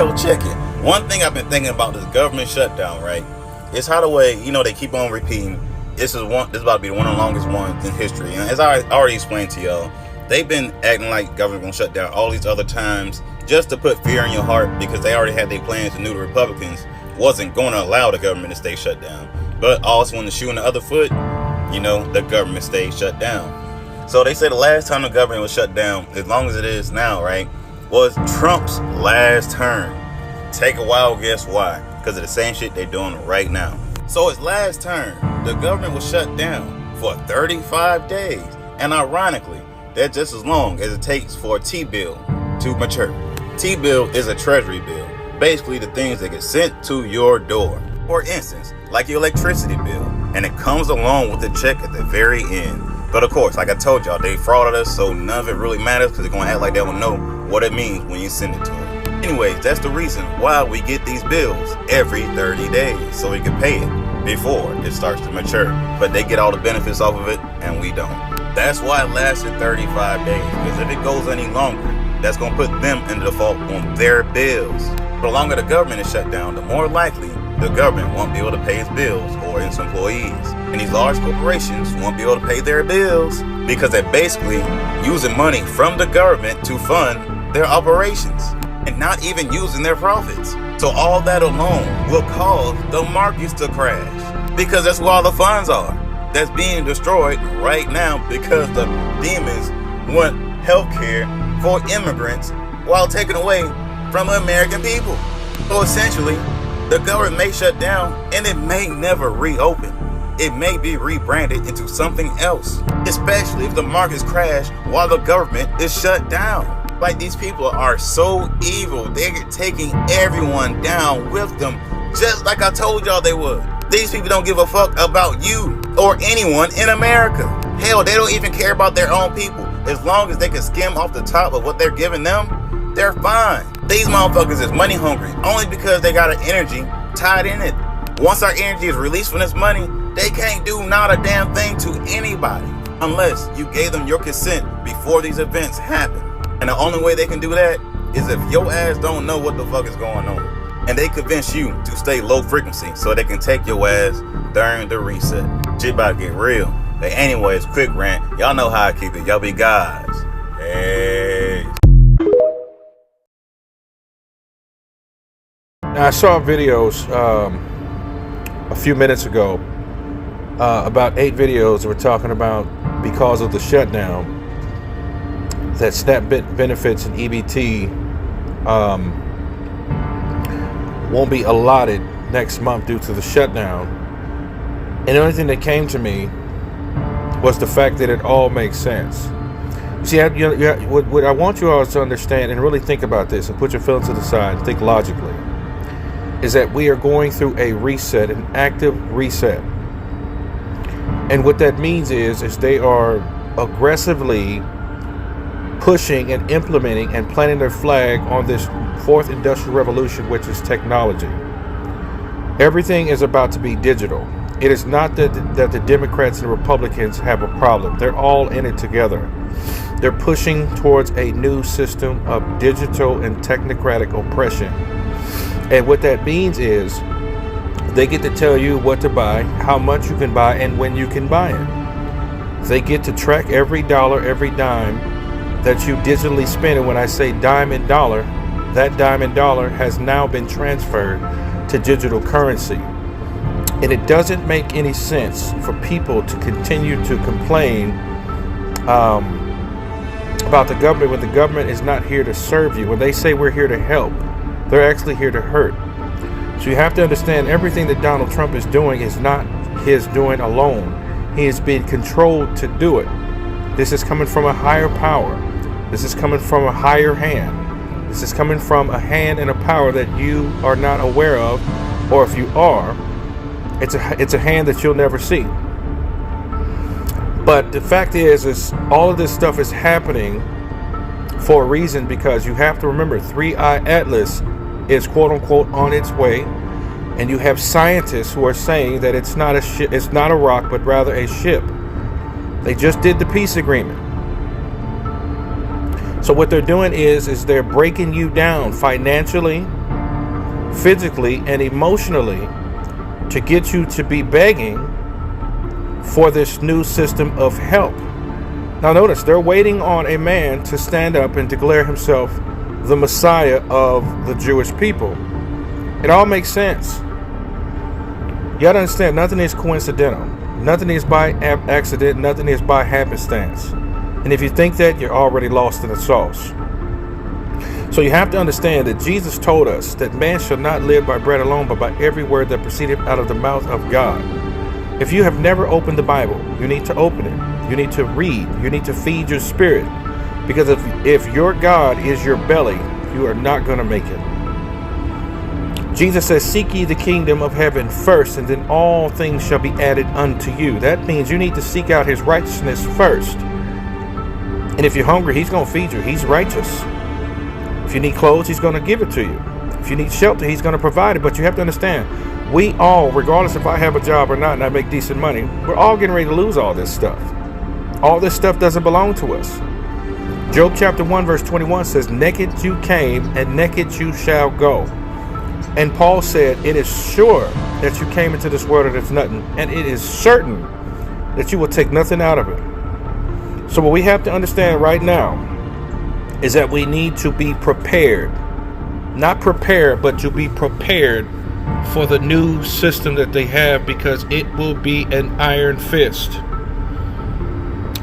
So check it. One thing I've been thinking about this government shutdown, right? It's how the way, they keep on repeating. This is about to be one of the longest ones in history. And as I already explained to y'all, they've been acting like government gonna shut down all these other times just to put fear in your heart, because they already had their plans and knew the Republicans wasn't going to allow the government to stay shut down. But also when the shoe in the other foot, the government stayed shut down. So they say the last time the government was shut down, as long as it is now, right, was Trump's last term. Take a wild guess why. Because of the same shit they're doing right now. So his last term, the government was shut down for 35 days. And ironically, that's just as long as it takes for a T-bill to mature. T-bill is a treasury bill. Basically the things that get sent to your door. For instance, like your electricity bill. And it comes along with the check at the very end. But of course, like I told y'all, they frauded us, so none of it really matters, because they're going to act like they don't know what it means when you send it to them. Anyways, that's the reason why we get these bills every 30 days, so we can pay it before it starts to mature. But they get all the benefits off of it, and we don't. That's why it lasted 35 days, because if it goes any longer, that's going to put them in default on their bills. The longer the government is shut down, the more likely the government won't be able to pay its bills or its employees. And these large corporations won't be able to pay their bills because they're basically using money from the government to fund their operations and not even using their profits. So all that alone will cause the markets to crash, because that's where all the funds are that's being destroyed right now, because the demons want healthcare for immigrants while taking away from the American people. So essentially, the government may shut down and it may never reopen. It may be rebranded into something else, especially if the markets crash while the government is shut down. Like, these people are so evil. They're taking everyone down with them, just like I told y'all they would. These people don't give a fuck about you or anyone in America. Hell, they don't even care about their own people. As long as they can skim off the top of what they're giving them, they're fine. These motherfuckers is money hungry only because they got an energy tied in it. Once our energy is released from this money, they can't do not a damn thing to anybody unless you gave them your consent before these events happen. And the only way they can do that is if your ass don't know what the fuck is going on, and they convince you to stay low frequency so they can take your ass during the reset. Shit about to get real. But anyways, quick rant. Y'all know how I keep it. Y'all be guys. Hey. Now, I saw videos a few minutes ago, about 8 videos that were talking about, because of the shutdown, that SNAP benefits and EBT won't be allotted next month due to the shutdown. And the only thing that came to me was the fact that it all makes sense. See, what I want you all to understand and really think about this and put your feelings to the side and think logically, is that we are going through a reset, an active reset. And what that means is they are aggressively pushing and implementing and planting their flag on this fourth industrial revolution, which is technology. Everything is about to be digital. It is not that the Democrats and the Republicans have a problem. They're all in it together. They're pushing towards a new system of digital and technocratic oppression. And what that means is they get to tell you what to buy, how much you can buy, and when you can buy it. They get to track every dollar, every dime that you digitally spend. And when I say dime and dollar, that dime and dollar has now been transferred to digital currency. And it doesn't make any sense for people to continue to complain about the government when the government is not here to serve you. When they say we're here to help, they're actually here to hurt. So you have to understand, everything that Donald Trump is doing is not his doing alone. He is being controlled to do it. This is coming from a higher power. This is coming from a higher hand. This is coming from a hand and a power that you are not aware of, or if you are, it's a hand that you'll never see. But the fact is all of this stuff is happening for a reason, because you have to remember, 3-Eye Atlas is quote unquote on its way, and you have scientists who are saying that it's not a ship, it's not a rock, but rather a ship. They just did the peace agreement. So what they're doing is they're breaking you down financially, physically and emotionally to get you to be begging for this new system of help. Now notice, they're waiting on a man to stand up and declare himself the Messiah of the Jewish people. It all makes sense. You gotta understand, nothing is coincidental. Nothing is by accident. Nothing is by happenstance. And if you think that, you're already lost in the sauce. So you have to understand that Jesus told us that man shall not live by bread alone, but by every word that proceedeth out of the mouth of God. If you have never opened the Bible, you need to open it. You need to read. You need to feed your spirit. Because if your God is your belly, you are not going to make it. Jesus says, seek ye the kingdom of heaven first, and then all things shall be added unto you. That means you need to seek out his righteousness first. And if you're hungry, he's going to feed you. He's righteous. If you need clothes, he's going to give it to you. If you need shelter, he's going to provide it. But you have to understand, we all, regardless if I have a job or not and I make decent money, we're all getting ready to lose all this stuff. All this stuff doesn't belong to us. Job chapter 1 verse 21 says, naked you came and naked you shall go. And Paul said, it is sure that you came into this world and it's nothing, and it is certain that you will take nothing out of it. So what we have to understand right now is that we need to be prepared. Not prepared, but to be prepared for the new system that they have, because it will be an iron fist.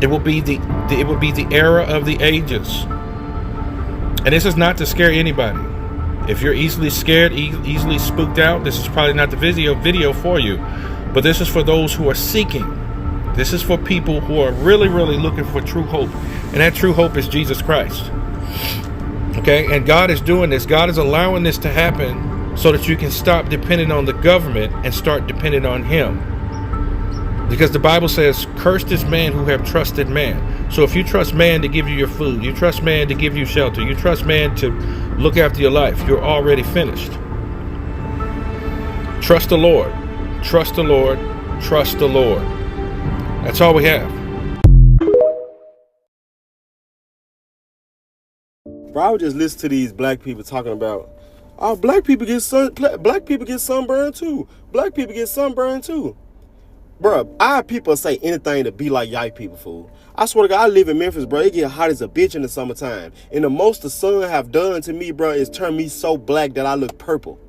It will be the era of the ages. And this is not to scare anybody. If you're easily scared, easily spooked out, this is probably not the video for you. But this is for those who are seeking. This is for people who are really, really looking for true hope. And that true hope is Jesus Christ. Okay, and God is doing this. God is allowing this to happen so that you can stop depending on the government and start depending on him. Because the Bible says, cursed is man who have trusted man. So if you trust man to give you your food, you trust man to give you shelter, you trust man to look after your life, you're already finished. Trust the Lord. Trust the Lord. Trust the Lord. That's all we have. Bro, I would just listen to these black people talking about, oh, black people get sunburned too. Black people get sunburned too. Bro, our people say anything to be like white people, fool. I swear to God, I live in Memphis, bro. It get hot as a bitch in the summertime. And the most the sun have done to me, bro, is turn me so black that I look purple.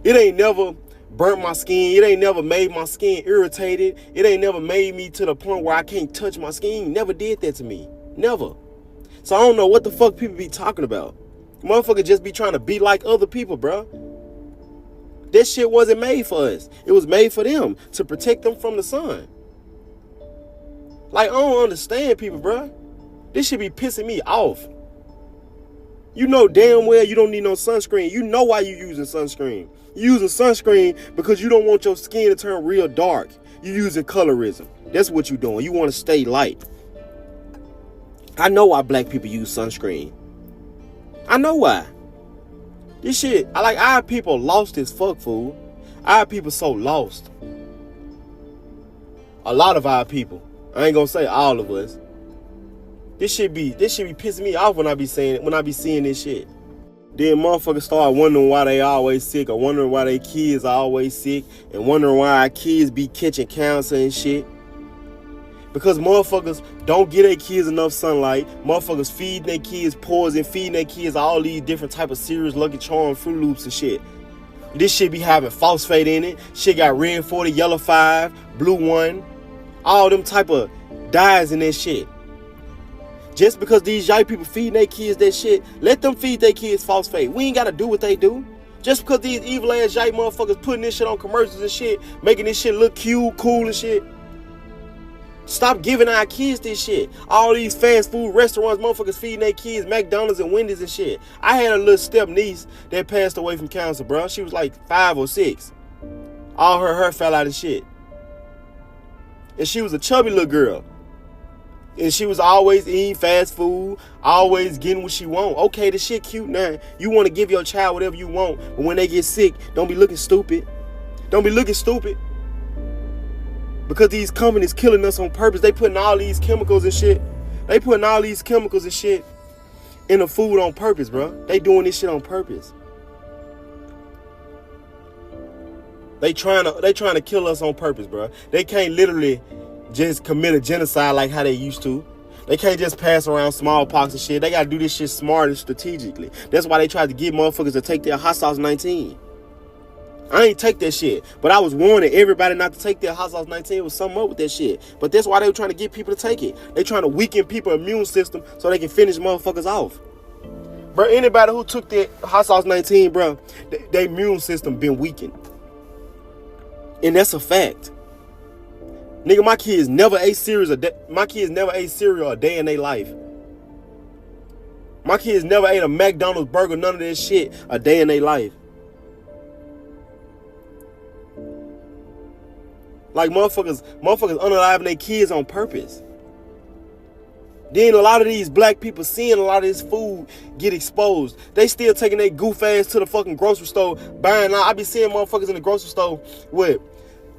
It ain't never burnt my skin. It ain't never made my skin irritated. It ain't never made me to the point where I can't touch my skin. Never did that to me. Never. So I don't know what the fuck people be talking about. Motherfucker just be trying to be like other people, bro. This shit wasn't made for us. It was made for them, to protect them from the sun. Like, I don't understand people, bro. This shit be pissing me off. You know damn well you don't need no sunscreen. You know why you using sunscreen. You using sunscreen because you don't want your skin to turn real dark. You using colorism. That's what you doing. You want to stay light. I know why black people use sunscreen. I know why. This shit, our people lost as fuck, fool. Our people so lost. A lot of our people. I ain't gonna say all of us. This shit be pissing me off when I be seeing this shit. Then motherfuckers start wondering why they always sick, or wondering why their kids are always sick, and wondering why our kids be catching cancer and shit. Because motherfuckers don't get their kids enough sunlight. Motherfuckers feed their kids poison, feeding their kids all these different type of cereals, Lucky Charms, Fruit Loops and shit. This shit be having phosphate in it. Shit got red 40, yellow 5, blue 1. All them type of dyes in that shit. Just because these white people feeding their kids that shit, let them feed their kids phosphate. We ain't got to do what they do. Just because these evil ass white motherfuckers putting this shit on commercials and shit, making this shit look cute, cool and shit. Stop giving our kids this shit. All these fast food restaurants, motherfuckers feeding their kids McDonald's and Wendy's and shit. I had a little step niece that passed away from cancer, bro. She was like 5 or 6. All her hair fell out of shit. And she was a chubby little girl. And she was always eating fast food, always getting what she want. Okay, the shit cute now. You want to give your child whatever you want, but when they get sick, don't be looking stupid. Don't be looking stupid. Because these companies killing us on purpose. They putting all these chemicals and shit. They putting all these chemicals and shit in the food on purpose, bro. They doing this shit on purpose. They trying to kill us on purpose, bro. They can't literally just commit a genocide like how they used to. They can't just pass around smallpox and shit. They gotta do this shit smart and strategically. That's why they tried to get motherfuckers to take their hot sauce 19. I ain't take that shit, but I was warning everybody not to take their hot sauce 19. It was something up with that shit. But that's why they were trying to get people to take it. They trying to weaken people's immune system so they can finish motherfuckers off. Bro, anybody who took that hot sauce 19, bro, their immune system been weakened. And that's a fact. Nigga, my kids never ate cereal a day in their life. My kids never ate a McDonald's burger, none of that shit, a day in their life. Like motherfuckers unaliving their kids on purpose. Then a lot of these black people seeing a lot of this food get exposed. They still taking their goof ass to the fucking grocery store buying out. I be seeing motherfuckers in the grocery store with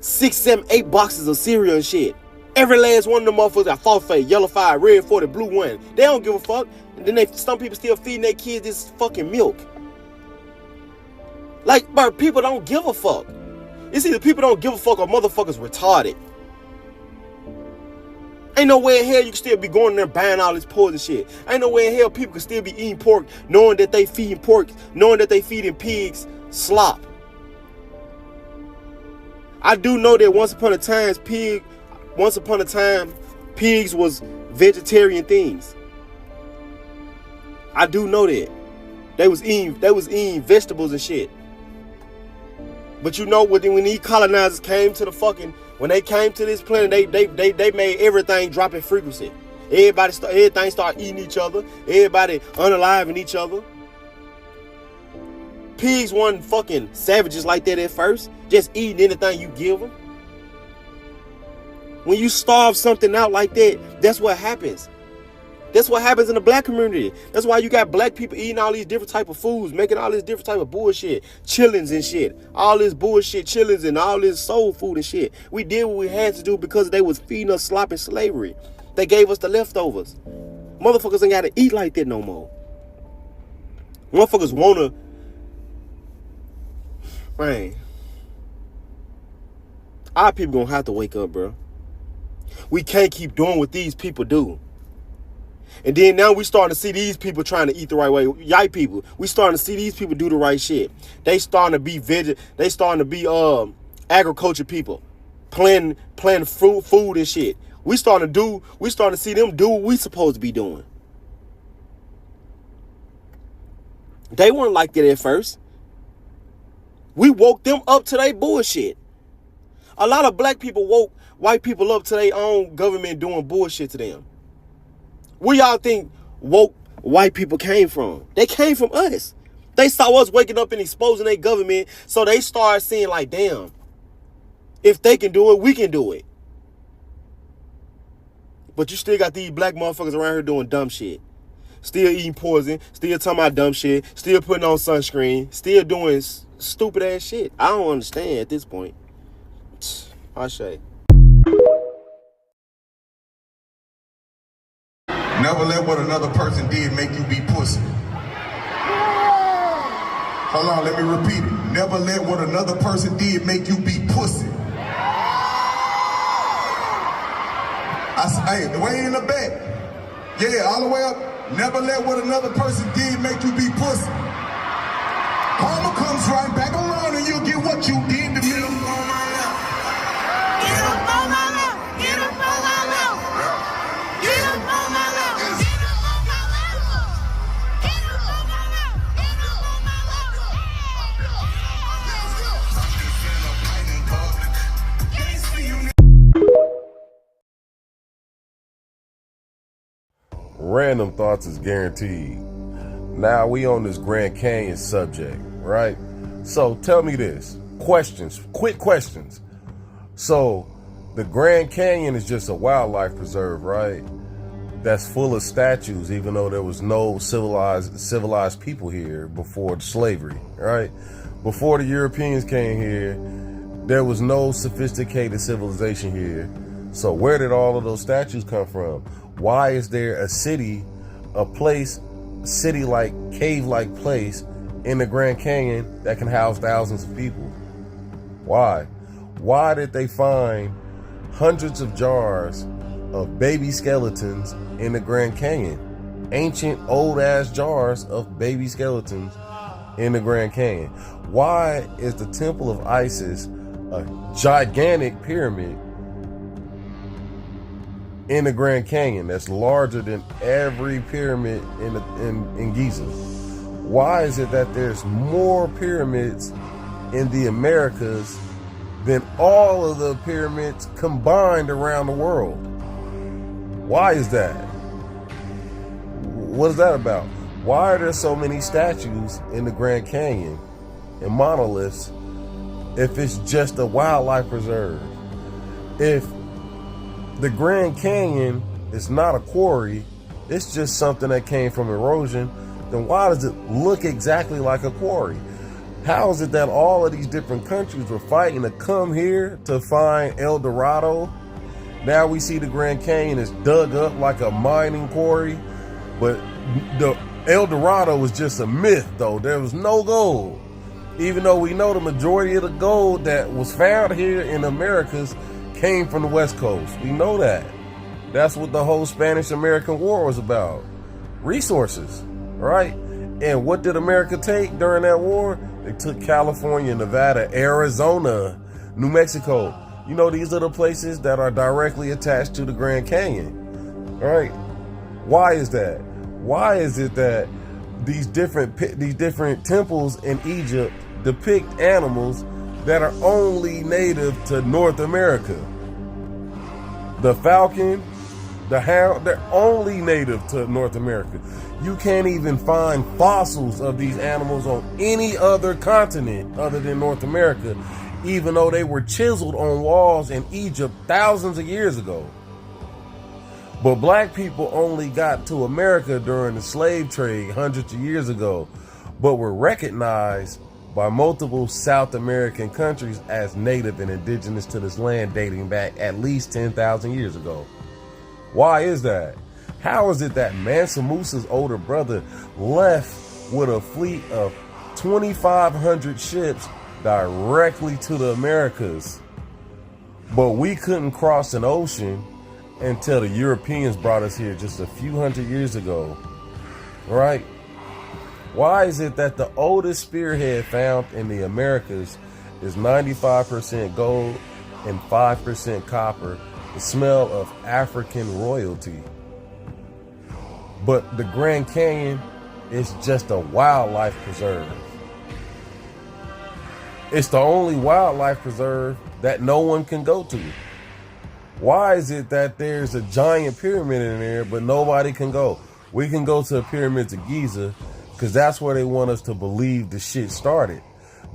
6, 7, 8 boxes of cereal and shit. Every last one of them motherfuckers got phosphate, yellow 5, red 40, blue 1. They don't give a fuck. And then some people still feeding their kids this fucking milk. Like, bro, people don't give a fuck. It's either people don't give a fuck or motherfuckers retarded. Ain't no way in hell you can still be going there buying all this poison shit. Ain't no way in hell people can still be eating pork knowing that they feeding pigs slop. I do know that once upon a time pigs was vegetarian things. I do know that. They was eating vegetables and shit. But you know when these colonizers came to when they came to this planet, they made everything drop in frequency. Everything started eating each other. Everybody unaliving each other. Pigs weren't fucking savages like that at first, just eating anything you give them. When you starve something out like that, that's what happens. That's what happens in the black community. That's why you got black people eating all these different type of foods, making all this different type of bullshit, chillings and shit. All this bullshit chillings and all this soul food and shit. We did what we had to do because they was feeding us slop and slavery. They gave us the leftovers. Motherfuckers ain't got to eat like that no more. Motherfuckers wanna... Man. Our people gonna have to wake up, bro. We can't keep doing what these people do. And then now we starting to see these people trying to eat the right way. White people, we starting to see these people do the right shit. They starting to be agriculture people, planting food and shit. We starting to see them do what we supposed to be doing. They weren't like that at first. We woke them up to their bullshit. A lot of black people woke white people up to their own government doing bullshit to them. Where y'all think woke white people came from? They came from us. They saw us waking up and exposing their government, so they started seeing like, damn, if they can do it, we can do it. But you still got these black motherfuckers around here doing dumb shit. Still eating poison, still talking about dumb shit, still putting on sunscreen, still doing stupid ass shit. I don't understand at this point. I say. Never let what another person did make you be pussy. Hold on, let me repeat it. Never let what another person did make you be pussy. Hey, way in the back. Yeah, all the way up. Never let what another person did make you be pussy. Karma comes right back around and you'll get what you did to me. Get up on my left. Get up on my left. Get up on my left. Get up on my left. Random thoughts is guaranteed. Now we on this Grand Canyon subject, right? So tell me this. Questions, quick questions. So the Grand Canyon is just a wildlife preserve, right? That's full of statues, even though there was no civilized people here before slavery, right? Before the Europeans came here, there was no sophisticated civilization here. So where did all of those statues come from? Why is there a city-like, cave-like place in the Grand Canyon that can house thousands of people? Why? Why did they find hundreds of jars of baby skeletons in the Grand Canyon? Ancient, old-ass jars of baby skeletons in the Grand Canyon. Why is the Temple of Isis a gigantic pyramid in the Grand Canyon that's larger than every pyramid in Giza? Why is it that there's more pyramids in the Americas than all of the pyramids combined around the world? Why is that? What is that about? Why are there so many statues in the Grand Canyon and monoliths if it's just a wildlife preserve? If the Grand Canyon is not a quarry, it's just something that came from erosion, then why does it look exactly like a quarry? How is it that all of these different countries were fighting to come here to find El Dorado? Now we see the Grand Canyon is dug up like a mining quarry, but the El Dorado was just a myth though. There was no gold. Even though we know the majority of the gold that was found here in Americas came from the West Coast. We know that. That's what the whole Spanish-American War was about. Resources, right? And what did America take during that war? They took California, Nevada, Arizona, New Mexico. You know, these are the places that are directly attached to the Grand Canyon, right? Why is that? Why is it that these different temples in Egypt depict animals that are only native to North America? The falcon, the hound, they're only native to North America. You can't even find fossils of these animals on any other continent other than North America, even though they were chiseled on walls in Egypt thousands of years ago. But black people only got to America during the slave trade hundreds of years ago, but were recognized by multiple South American countries as native and indigenous to this land dating back at least 10,000 years ago. Why is that? How is it that Mansa Musa's older brother left with a fleet of 2,500 ships directly to the Americas, but we couldn't cross an ocean until the Europeans brought us here just a few hundred years ago, right? Why is it that the oldest spearhead found in the Americas is 95% gold and 5% copper, the smell of African royalty? But the Grand Canyon is just a wildlife preserve. It's the only wildlife preserve that no one can go to. Why is it that there's a giant pyramid in there, but nobody can go? We can go to the pyramids of Giza because that's where they want us to believe the shit started.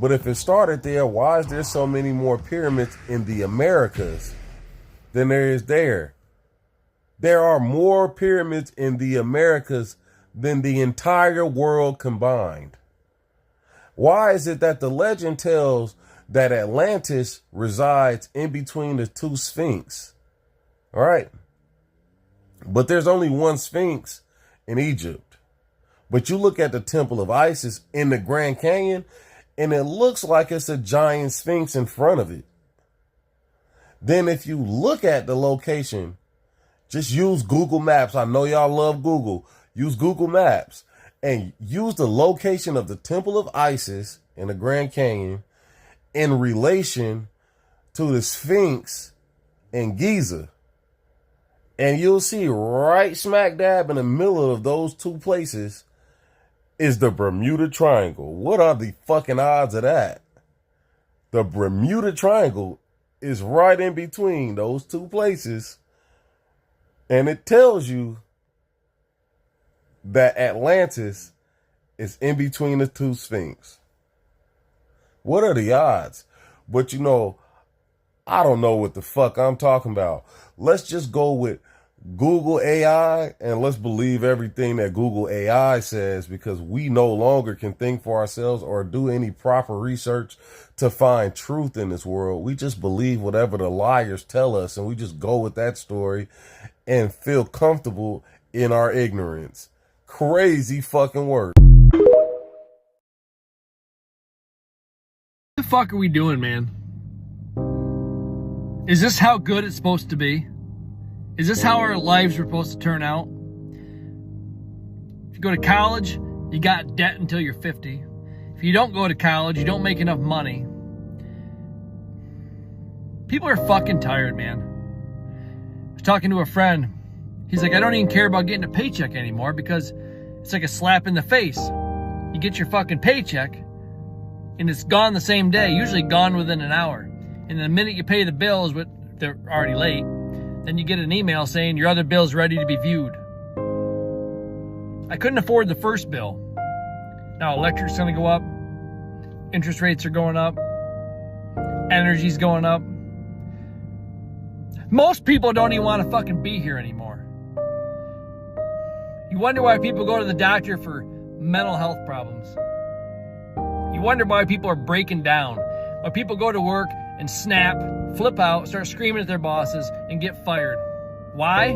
But if it started there, why is there so many more pyramids in the Americas than there is there? There are more pyramids in the Americas than the entire world combined. Why is it that the legend tells that Atlantis resides in between the two Sphinx? All right. But there's only one Sphinx in Egypt. But you look at the Temple of Isis in the Grand Canyon, and it looks like it's a giant Sphinx in front of it. Then if you look at the location, just use Google Maps. I know y'all love Google. Use Google Maps and use the location of the Temple of Isis in the Grand Canyon in relation to the Sphinx in Giza. And you'll see right smack dab in the middle of those two places is the Bermuda Triangle. What are the fucking odds of that? The Bermuda Triangle is right in between those two places. And it tells you that Atlantis is in between the two Sphinx. What are the odds? But you know, I don't know what the fuck I'm talking about. Let's just go with Google AI and let's believe everything that Google AI says, because we no longer can think for ourselves or do any proper research to find truth in this world. We just believe whatever the liars tell us, and we just go with that story and feel comfortable in our ignorance. Crazy fucking work. What the fuck are we doing, man? Is this how good it's supposed to be? Is this how our lives are supposed to turn out? If you go to college, you got debt until you're 50. If you don't go to college, you don't make enough money. People are fucking tired, man. I was talking to a friend. He's like, I don't even care about getting a paycheck anymore because it's like a slap in the face. You get your fucking paycheck and it's gone the same day, usually gone within an hour. And the minute you pay the bills, but they're already late, then you get an email saying your other bill's ready to be viewed. I couldn't afford the first bill. Now electric's gonna go up, interest rates are going up, energy's going up. Most people don't even want to fucking be here anymore. You wonder why people go to the doctor for mental health problems. You wonder why people are breaking down. Why people go to work and snap, flip out, start screaming at their bosses, and get fired. Why?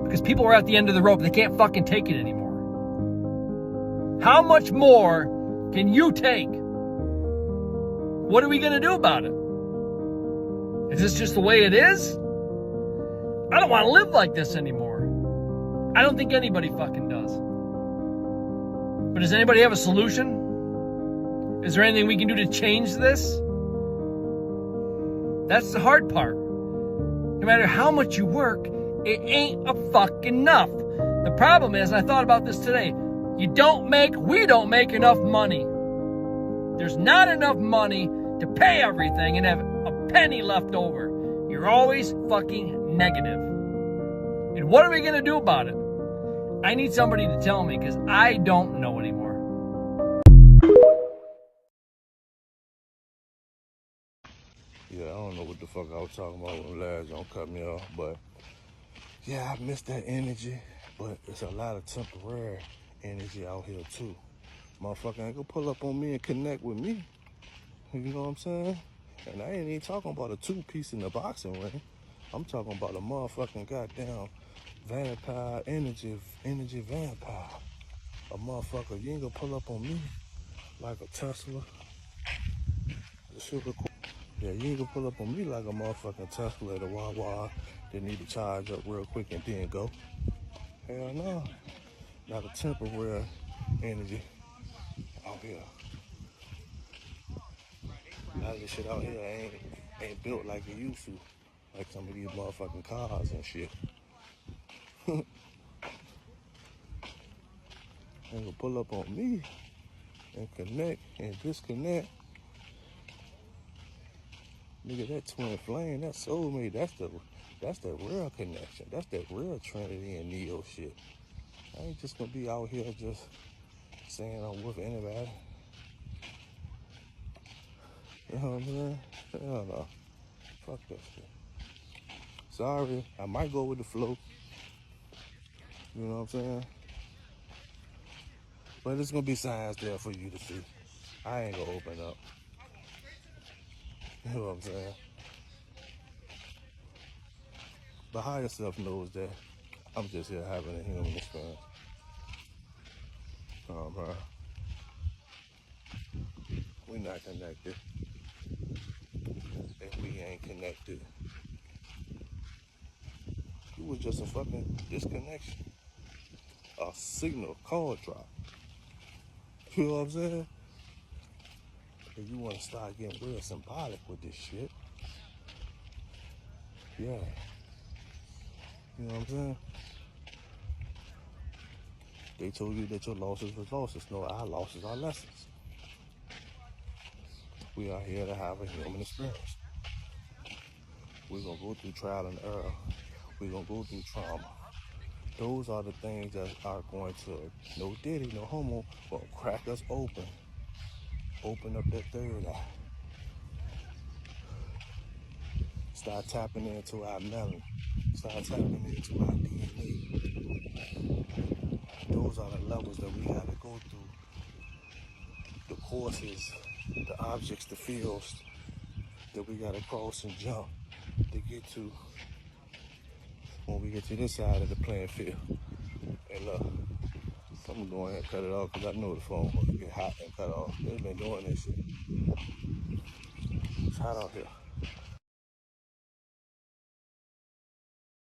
Because people are at the end of the rope. They can't fucking take it anymore. How much more can you take? What are we gonna do about it? Is this just the way it is? I don't want to live like this anymore. I don't think anybody fucking does. But does anybody have a solution? Is there anything we can do to change this? That's the hard part. No matter how much you work, it ain't a fucking enough. The problem is, I thought about this today, we don't make enough money. There's not enough money to pay everything and have a penny left over. You're always fucking negative. And what are we gonna do about it? I need somebody to tell me because I don't know anymore. Yeah, I don't know what the fuck I was talking about when last don't cut me off, but yeah, I miss that energy, but it's a lot of temporary energy out here too. Motherfucker ain't gonna pull up on me and connect with me. You know what I'm saying? And I ain't even talking about a two-piece in the boxing ring. I'm talking about a motherfucking goddamn vampire energy vampire. A motherfucker, you ain't gonna pull up on me like a Tesla. The sugar. Yeah, you ain't gonna pull up on me like a motherfucking Tesla at a Wawa that need to charge up real quick and then go. Hell no. Not a temporary energy out here. A lot of this shit out here ain't built like it used to. Like some of these motherfucking cars and shit. Ain't gonna pull up on me and connect and disconnect. Nigga, that twin flame, that soulmate, that's the real connection. That's that real Trinity and Neo shit. I ain't just gonna be out here just saying I'm with anybody. You know what I'm saying? Hell no. Fuck that shit. Sorry, I might go with the flow. You know what I'm saying? But there's gonna be signs there for you to see. I ain't gonna open up. You know what I'm saying? But higher self knows that I'm just here having a human experience. We not connected. If we ain't connected, it was just a fucking disconnection. A signal call drop. You know what I'm saying? If you want to start getting real symbolic with this shit, yeah. You know what I'm saying? They told you that your losses was losses. No, our losses are lessons. We are here to have a human experience. We're going to go through trial and error. We're going to go through trauma. Those are the things that are going to, no diddy, no homo, will crack us open. Open up that third eye. Start tapping into our melanin. Start tapping into our DNA. Those are the levels that we got to go through. The courses, the objects, the fields that we got to cross and jump to get to when we get to this side of the playing field. And look, I'm gonna go ahead and cut it off because I know the phone will get hot and cut off. It's been doing this shit. It's hot out here.